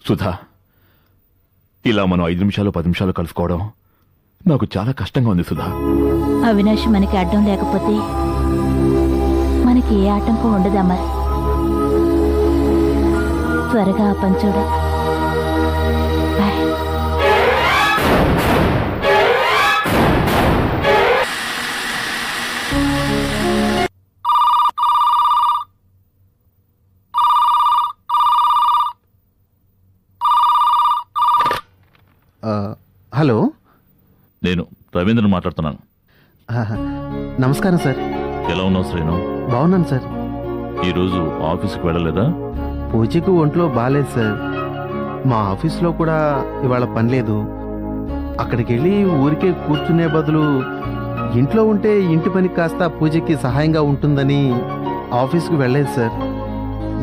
సుధా, ఇలా మనం 5 నిమిషాలు 10 నిమిషాలు కలుసుకోవడం నాకు చాలా కష్టంగా ఉంది సుధా. అవినాష్ మనకి అడ్డం లేకపోతే మనకి ఏ ఆటంకం ఉండదా? మరి త్వరగా ఆ పని చూడు. బాయ్. హలో, నేను రవీంద్రను మాట్లాడుతున్నాను. నమస్కారం సార్. ఎలా ఉన్నావు శ్రీను? బాగున్నాను సార్. ఈరోజు ఆఫీస్కి వెళ్ళలేదా? పూజకు ఒంట్లో బాగాలేదు సార్. మా ఆఫీస్లో కూడా ఇవాళ పని లేదు. అక్కడికి వెళ్ళి ఊరికే కూర్చునే బదులు ఇంట్లో ఉంటే ఇంటి పని కాస్త పూజకి సహాయంగా ఉంటుందని ఆఫీస్కి వెళ్ళలేదు సార్.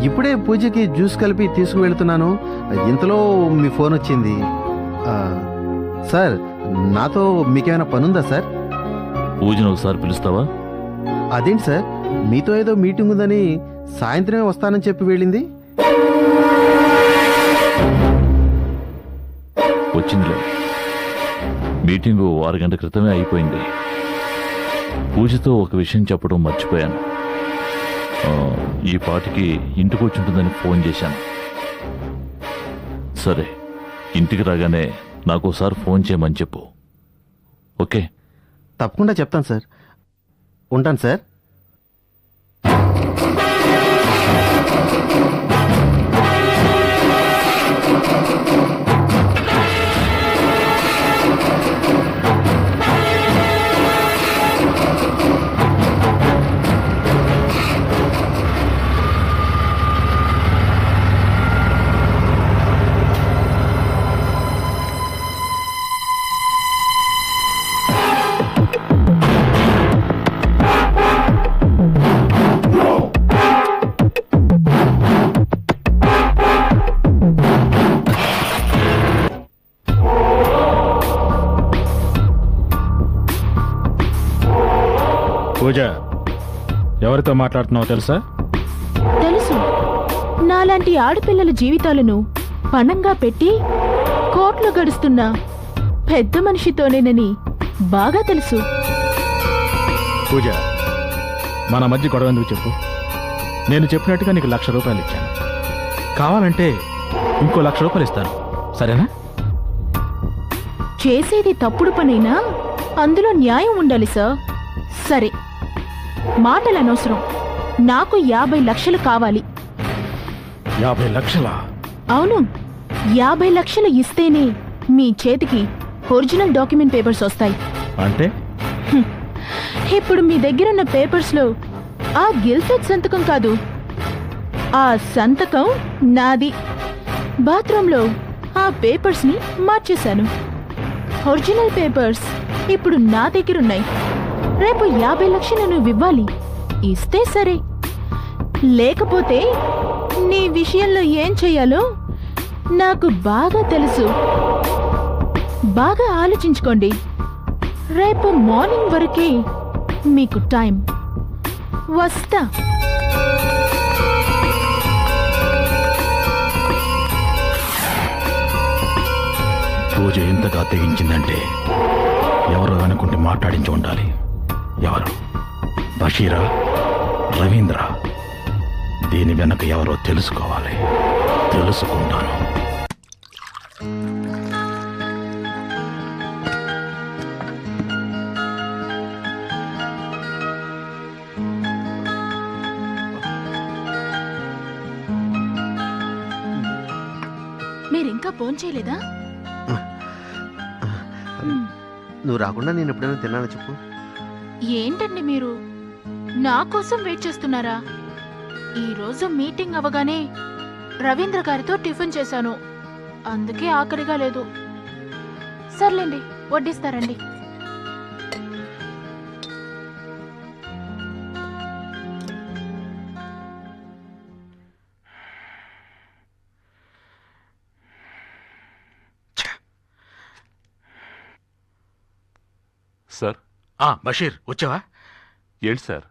ఇప్పుడే పూజకి జ్యూస్ కలిపి తీసుకువెళ్తున్నాను. ఇంతలో మీ ఫోన్ వచ్చింది. సార్, నాతో మీకేమైనా పనుందా సార్? పూజను ఒకసారి పిలుస్తావా? అదేంటి సార్, మీతో ఏదో మీటింగ్ ఉందని సాయంత్రమే వస్తానని చెప్పి వెళ్ళింది. వచ్చిందిలే. మీటింగు 6 గంటల క్రితమే అయిపోయింది. పూజతో ఒక విషయం చెప్పడం మర్చిపోయాను. ఈ పాటికి ఇంటికి వచ్చి ఉంటుందని ఫోన్ చేశాను. సరే, ఇంటికి రాగానే నాకు ఒకసారి ఫోన్ చేయమని చెప్పు. ఓకే? తప్పకుండా చెప్తాను సార్. ఉంటాను సార్. పూజ, ఎవరితో మాట్లాడుతున్నావో తెలుసా? తెలుసు. నాలాంటి ఆడపిల్లల జీవితాలను పణంగా పెట్టి కోర్టులో గడుస్తున్న పెద్ద మనిషితోనేనని బాగా తెలుసు. పూజ, మన మధ్య గొడవ ఎందుకు చెప్పు. నేను చెప్పినట్టుగా నీకు ₹1,00,000 ఇచ్చాను. కావాలంటే ఇంకో ₹1,00,000 ఇస్తాను, సరేనా? చేసేది తప్పుడు పనైనా అందులో న్యాయం ఉండాలి సార్. సరే, మాటలు అనవసరం. నాకు 50 లక్షలు కావాలి. 50 లక్షలా? అవును, 50 లక్షలు ఇస్తేనే మీ చేతికి ఒరిజినల్ డాక్యుమెంట్ పేపర్స్ వస్తాయి. అంటే ఇప్పుడు మీ దగ్గరున్న పేపర్స్లో ఆ గిల్ఫెడ్ సంతకం కాదు, ఆ సంతకం నాది. బాత్రూంలో ఆ పేపర్స్ని మార్చేశాను. ఒరిజినల్ పేపర్స్ ఇప్పుడు నా దగ్గరున్నాయి. రేపు 50 లక్షలు నువ్వు ఇవ్వాలి. ఇస్తే సరే, లేకపోతే నీ విషయంలో ఏం చెయ్యాలో నాకు బాగా తెలుసు. బాగా ఆలోచించుకోండి. రేపు మార్నింగ్ వరకే మీకు టైం. వస్తా. పూజ ఎంతగా తెగించిందంటే ఎవరో అనుకుంటే మాట్లాడించి ఉండాలి. ఎవరు? బషీరా? రవీంద్ర? దీని వెనక ఎవరో తెలుసుకోవాలి. తెలుసుకుంటాను. మీరింకా ఫోన్ చేయలేదా? నువ్వు రాకుండా నేను ఎప్పుడైనా తిన్నాను చెప్పు. ఏంటండి మీరు నా కోసం వెయిట్ చేస్తున్నారా? ఈరోజు మీటింగ్ అవగానే రవీంద్ర గారితో టిఫిన్ చేశాను, అందుకే ఆఖరిగా లేదు. సర్లేండి, వడ్డిస్తారండి. సార్. బషీర్, వచ్చావా? ఏంటి సార్,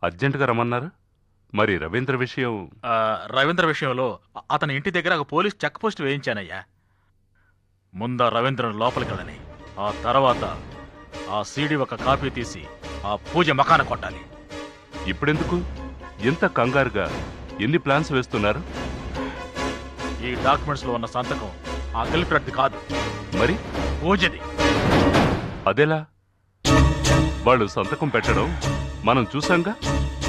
అర్జెంటుగా రమ్మన్నారు? మరి రవీంద్ర విషయం? రవీంద్ర విషయంలో అతని ఇంటి దగ్గర ఒక పోలీస్ చెక్ పోస్ట్ వేయించానయ్యా. ముందా రవీంద్రను లోపలికి వెళ్ళని, ఆ తర్వాత ఆ సీడీ ఒక కాపీ తీసి ఆ పూజ మకాన కొట్టాలి. ఇప్పుడెందుకు ఎంత కంగారుగా? ఎన్ని ప్లాన్స్ వేస్తున్నారు? ఈ డాక్యుమెంట్స్ లో ఉన్న సంతకం ఆ కల్పిరెడ్డి కాదు, మరి పూజది. అదెలా? వాళ్ళు సంతకం పెట్టడం మనం చూసాంగా.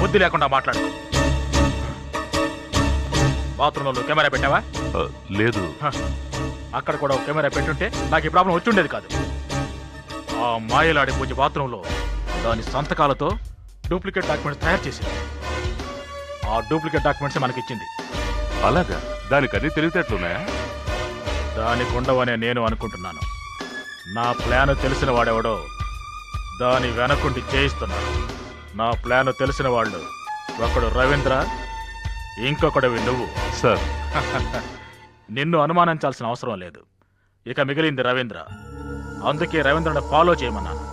బుద్ధి లేకుండా మాట్లాడు. బాత్రూంలో కెమెరా పెట్టావా? లేదు. అక్కడ కూడా ఒక కెమెరా పెట్టుంటే నాకు ఈ ప్రాబ్లం వచ్చి ఉండేది కాదు. ఆ మాయలాడి పూజ బాత్రూంలో దాని సంతకాలతో డూప్లికేట్ డాక్యుమెంట్స్ తయారు చేసింది. ఆ డూప్లికేట్ డాక్యుమెంట్స్ మనకిచ్చింది. అలాగా? దానికి అన్ని తెలివితేటలున్నాయా? దానికి ఉండవనే నేను అనుకుంటున్నాను. నా ప్లాన్ తెలిసిన వాడెవడో దాని వెనకుండి చేయిస్తున్నాడు. నా ప్లాన్ తెలిసిన వాళ్ళు ఒకడు రవీంద్ర, ఇంకొకడివి నువ్వు. సార్, నిన్ను అనుమానించాల్సిన అవసరం లేదు. ఇక మిగిలింది రవీంద్ర. అందుకే రవీంద్రను ఫాలో చేయమన్నాను.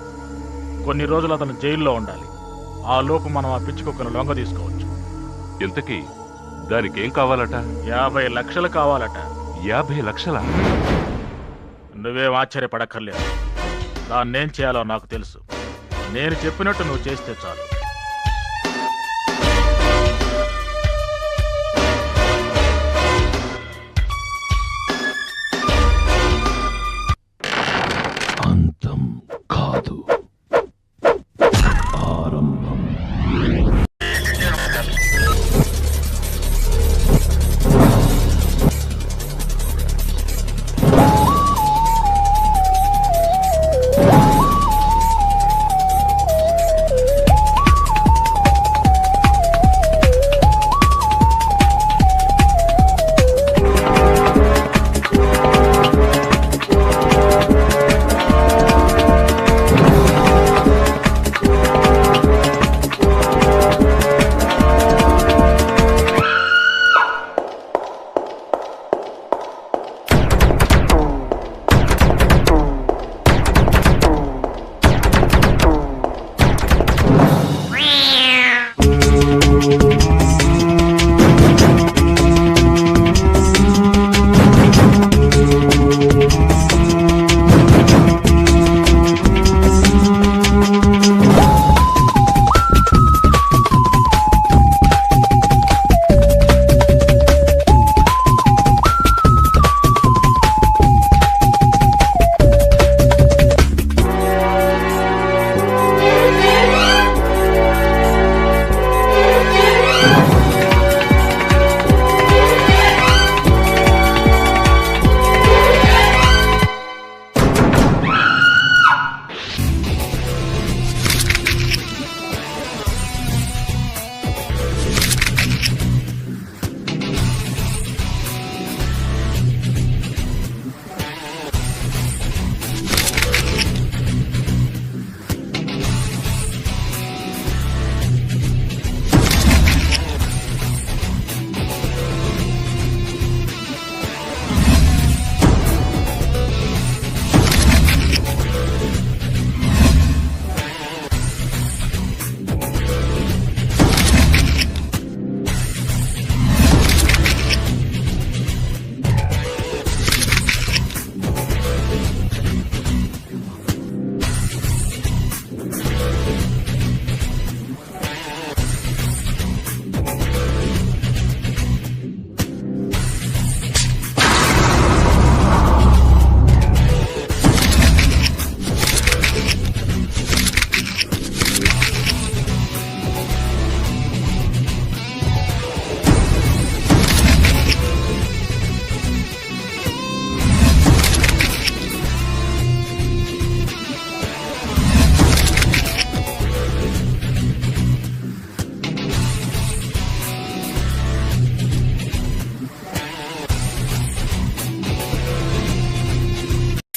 కొన్ని రోజులు అతను జైల్లో ఉండాలి. ఆ లోపు మనం ఆ పిచ్చి కుక్కను లొంగ తీసుకోవచ్చు. ఇంతకీ దానికేం కావాలట? 50 లక్షలు కావాలట. 50 లక్షలా? నువ్వేం ఆశ్చర్యపడక్కర్లేదు. దాన్నేం చేయాలో నాకు తెలుసు. నేను చెప్పినట్టు నువ్వు చేస్తే చాలు. అంతం కాదు, ఆరంభం.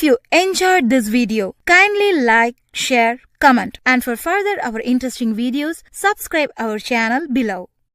If you enjoyed this video, kindly like, share, comment, and for further our interesting videos, subscribe our channel below.